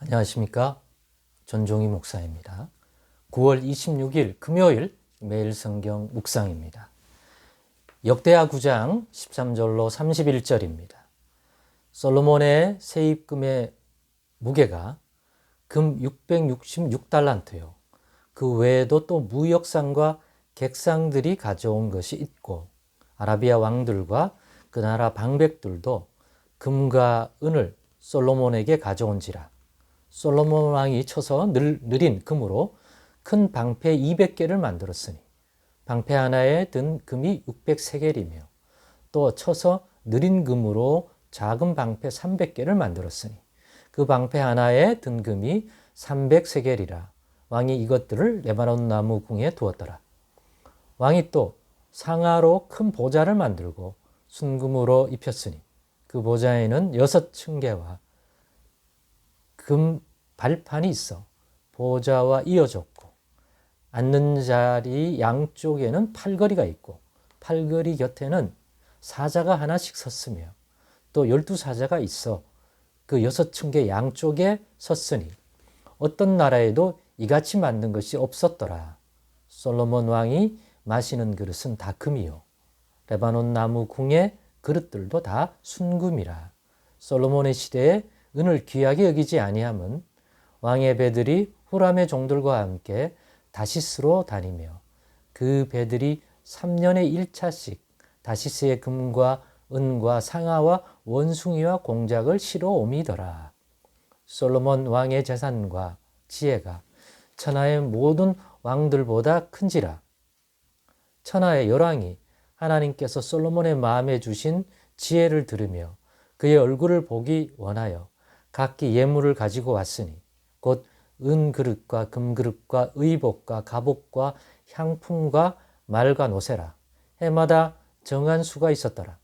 안녕하십니까? 전종희 목사입니다. 9월 26일 금요일 매일 성경 묵상입니다. 역대하 9장 13절로 31절입니다. 솔로몬의 세입금의 무게가 금 666달란트요. 그 외에도 또 무역상과 객상들이 가져온 것이 있고 아라비아 왕들과 그 나라 방백들도 금과 은을 솔로몬에게 가져온지라. 솔로몬 왕이 쳐서 느린 금으로 큰 방패 200개를 만들었으니 방패 하나에 든 금이 600세겔이며 또 쳐서 느린 금으로 작은 방패 300개를 만들었으니 그 방패 하나에 든 금이 300세겔이라. 왕이 이것들을 레바논 나무 궁에 두었더라. 왕이 또 상아로 큰 보좌를 만들고 순금으로 입혔으니 그 보좌에는 6층계와 금 발판이 있어 보좌와 이어졌고 앉는 자리 양쪽에는 팔걸이가 있고 팔걸이 곁에는 사자가 하나씩 섰으며 또 12사자가 있어 그 6층계 양쪽에 섰으니 어떤 나라에도 이같이 만든 것이 없었더라. 솔로몬 왕이 마시는 그릇은 다 금이요 레바논 나무 궁의 그릇들도 다 순금이라. 솔로몬의 시대에 은을 귀하게 여기지 아니함은 왕의 배들이 후람의 종들과 함께 다시스로 다니며 그 배들이 3년에 1차씩 다시스의 금과 은과 상아와 원숭이와 공작을 실어 옮이더라. 솔로몬 왕의 재산과 지혜가 천하의 모든 왕들보다 큰지라. 천하의 열왕이 하나님께서 솔로몬의 마음에 주신 지혜를 들으며 그의 얼굴을 보기 원하여 각기 예물을 가지고 왔으니 곧 은그릇과 금그릇과 의복과 갑옷과 향품과 말과 노새라. 해마다 정한 수가 있었더라.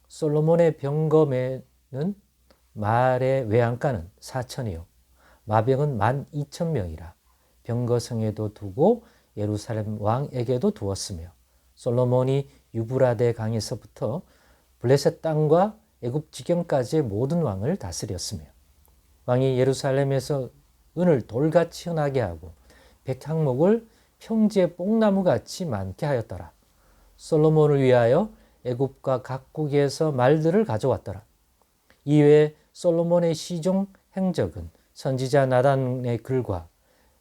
솔로몬의 병검에는 말의 외양간은 4천이요 마병은 12,000명이라. 병거성에도 두고 예루살렘 왕에게도 두었으며 솔로몬이 유브라데 강에서부터 블레셋 땅과 애굽 지경까지의 모든 왕을 다스렸으며 왕이 예루살렘에서 은을 돌같이 흔하게 하고 백향목을 평지의 뽕나무같이 많게 하였더라. 솔로몬을 위하여 애굽과 각국에서 말들을 가져왔더라. 이외에 솔로몬의 시종 행적은 선지자 나단의 글과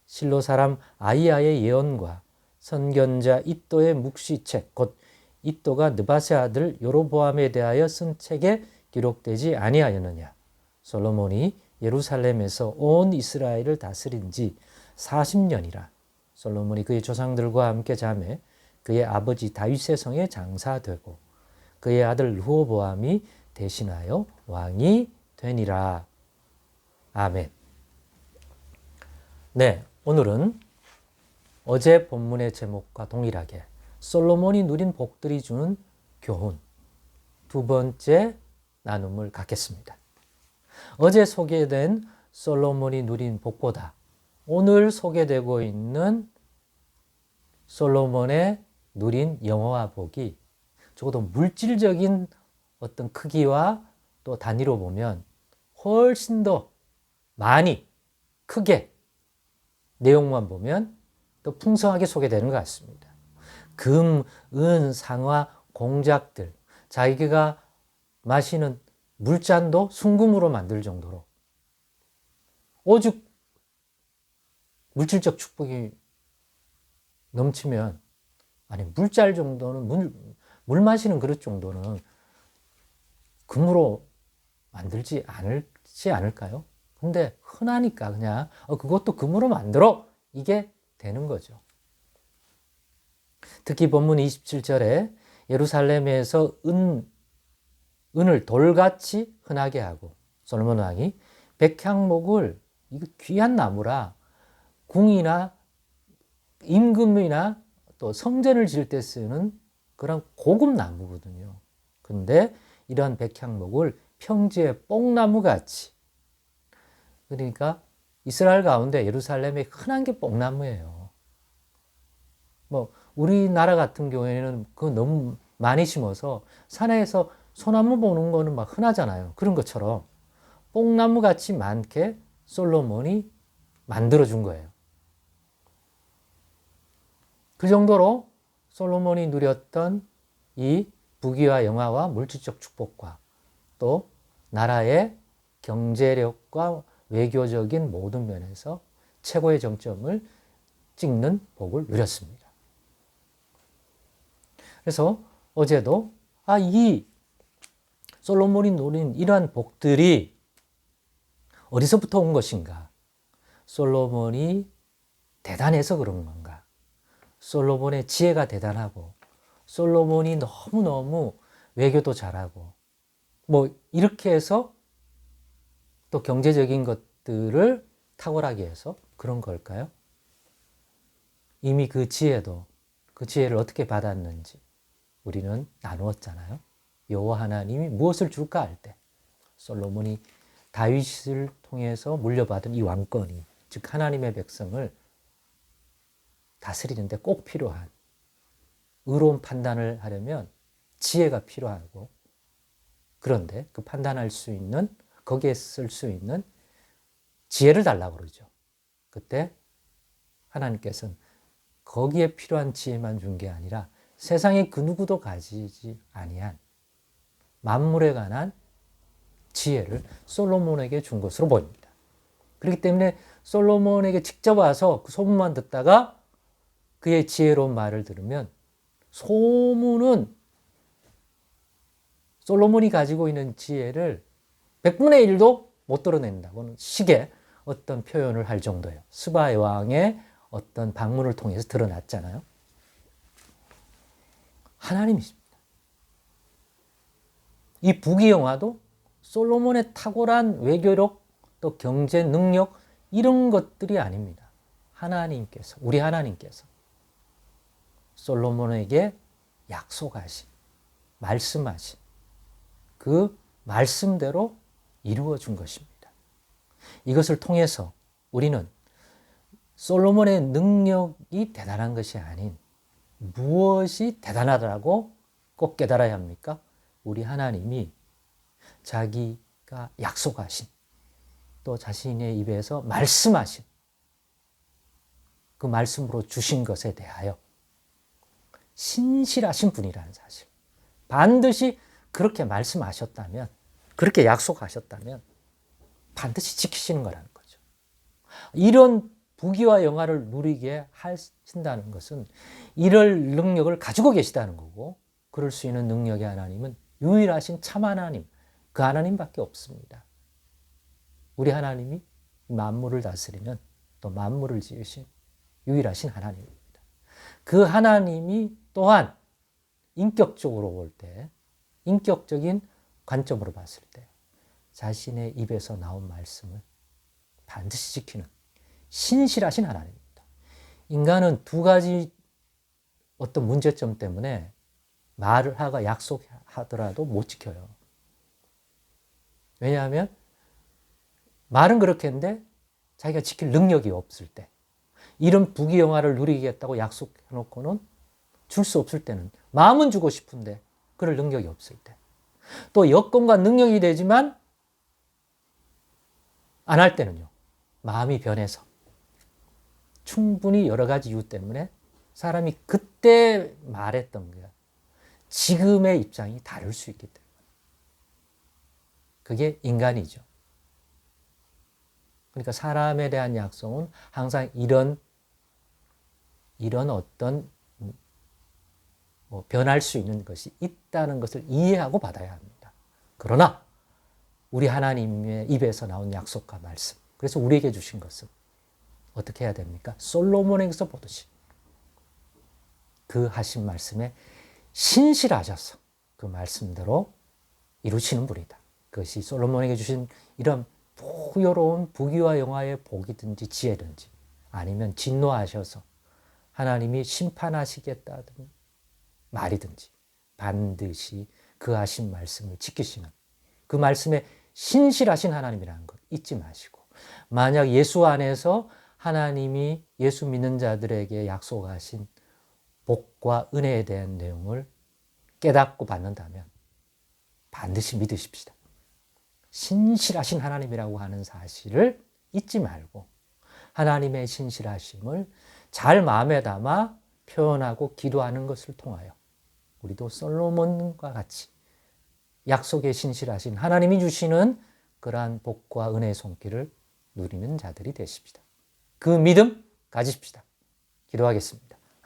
실로 사람 아이야의 예언과 선견자 이도의 묵시책 곧 이도가 느밧의 아들 여로보암에 대하여 쓴 책에 기록되지 아니하였느냐. 솔로몬이 예루살렘에서 온 이스라엘을 다스린 지 40년이라. 솔로몬이 그의 조상들과 함께 자매 그의 아버지 다윗의 성에 장사되고 그의 아들 르호보암이 대신하여 왕이 되니라. 아멘. 네, 오늘은 어제 본문의 제목과 동일하게 솔로몬이 누린 복들이 주는 교훈 두 번째 나눔을 갖겠습니다. 어제 소개된 솔로몬이 누린 복보다 오늘 소개되고 있는 솔로몬의 누린 영어와 복이 적어도 물질적인 어떤 크기와 또 단위로 보면 훨씬 더 많이 크게 내용만 보면 더 풍성하게 소개되는 것 같습니다. 금, 은, 상화, 공작들, 자기가 마시는 물잔도 순금으로 만들 정도로 오죽 물질적 축복이 넘치면 아니 물잔 정도는 물 마시는 그릇 정도는 금으로 만들지 않을까요? 근데 흔하니까 그냥 그것도 금으로 만들어 이게 되는 거죠. 특히 본문 27절에 예루살렘에서 은을 돌같이 흔하게 하고 솔로몬 왕이 백향목을 이거 귀한 나무라 궁이나 임금이나 또 성전을 지을 때 쓰는 그런 고급 나무거든요. 근데 이러한 백향목을 평지의 뽕나무같이 그러니까 이스라엘 가운데 예루살렘에 흔한 게 뽕나무예요. 뭐 우리나라 같은 경우에는 그거 너무 많이 심어서 산에서 소나무 보는 거는 막 흔하잖아요. 그런 것처럼 뽕나무 같이 많게 솔로몬이 만들어준 거예요. 그 정도로 솔로몬이 누렸던 이 부귀와 영화와 물질적 축복과 또 나라의 경제력과 외교적인 모든 면에서 최고의 정점을 찍는 복을 누렸습니다. 그래서 어제도 이 솔로몬이 누린 이러한 복들이 어디서부터 온 것인가? 솔로몬이 대단해서 그런 건가? 솔로몬의 지혜가 대단하고 솔로몬이 너무너무 외교도 잘하고 이렇게 해서 또 경제적인 것들을 탁월하게 해서 그런 걸까요? 이미 그 지혜를 어떻게 받았는지 우리는 나누었잖아요. 여호와 하나님이 무엇을 줄까 할 때 솔로몬이 다윗을 통해서 물려받은 이 왕권이, 즉 하나님의 백성을 다스리는데 꼭 필요한 의로운 판단을 하려면 지혜가 필요하고, 그런데 그 판단할 수 있는, 거기에 쓸 수 있는 지혜를 달라고 그러죠. 그때 하나님께서는 거기에 필요한 지혜만 준 게 아니라 세상에 그 누구도 가지지 아니한 만물에 관한 지혜를 솔로몬에게 준 것으로 보입니다. 그렇기 때문에 솔로몬에게 직접 와서 그 소문만 듣다가 그의 지혜로운 말을 들으면 소문은 솔로몬이 가지고 있는 지혜를 100분의 1도 못 드러낸다고는 식의 어떤 표현을 할 정도예요. 스바 왕의 어떤 방문을 통해서 드러났잖아요. 하나님이십니다. 이 부귀영화도 솔로몬의 탁월한 외교력, 또 경제 능력, 이런 것들이 아닙니다. 하나님께서, 우리 하나님께서 솔로몬에게 약속하신, 말씀하신 그 말씀대로 이루어 준 것입니다. 이것을 통해서 우리는 솔로몬의 능력이 대단한 것이 아닌 무엇이 대단하다고 꼭 깨달아야 합니까? 우리 하나님이 자기가 약속하신, 또 자신의 입에서 말씀하신 그 말씀으로 주신 것에 대하여 신실하신 분이라는 사실, 반드시 그렇게 말씀하셨다면, 그렇게 약속하셨다면 반드시 지키시는 거라는 거죠. 이런 부귀와 영화를 누리게 하신다는 것은 이럴 능력을 가지고 계시다는 거고, 그럴 수 있는 능력의 하나님은 유일하신 참 하나님, 그 하나님밖에 없습니다. 우리 하나님이 만물을 다스리는, 또 만물을 지으신 유일하신 하나님입니다. 그 하나님이 또한 인격적으로 볼 때, 인격적인 관점으로 봤을 때 자신의 입에서 나온 말씀을 반드시 지키는 신실하신 하나님입니다. 인간은 두 가지 어떤 문제점 때문에 말을 하고 약속하더라도 못 지켜요. 왜냐하면 말은 그렇게 했는데 자기가 지킬 능력이 없을 때, 이런 부귀영화를 누리겠다고 약속해놓고는 줄 수 없을 때는, 마음은 주고 싶은데 그럴 능력이 없을 때, 또 여건과 능력이 되지만 안 할 때는요, 마음이 변해서 충분히 여러 가지 이유 때문에 사람이 그때 말했던 게 지금의 입장이 다를 수 있기 때문에, 그게 인간이죠. 그러니까 사람에 대한 약속은 항상 이런 어떤 변할 수 있는 것이 있다는 것을 이해하고 받아야 합니다. 그러나 우리 하나님의 입에서 나온 약속과 말씀, 그래서 우리에게 주신 것은 어떻게 해야 됩니까? 솔로몬에게서 보듯이 그 하신 말씀에 신실하셔서 그 말씀대로 이루시는 분이다. 그것이 솔로몬에게 주신 이런 풍요로운 부귀와 영화의 복이든지 지혜든지, 아니면 진노하셔서 하나님이 심판하시겠다든 말이든지, 반드시 그 하신 말씀을 지키시는, 그 말씀에 신실하신 하나님이라는 것 잊지 마시고, 만약 예수 안에서 하나님이 예수 믿는 자들에게 약속하신 복과 은혜에 대한 내용을 깨닫고 받는다면 반드시 믿으십시다. 신실하신 하나님이라고 하는 사실을 잊지 말고 하나님의 신실하심을 잘 마음에 담아 표현하고 기도하는 것을 통하여 우리도 솔로몬과 같이 약속에 신실하신 하나님이 주시는 그러한 복과 은혜의 손길을 누리는 자들이 되십시다. 그 믿음 가지십시다. 기도하겠습니다.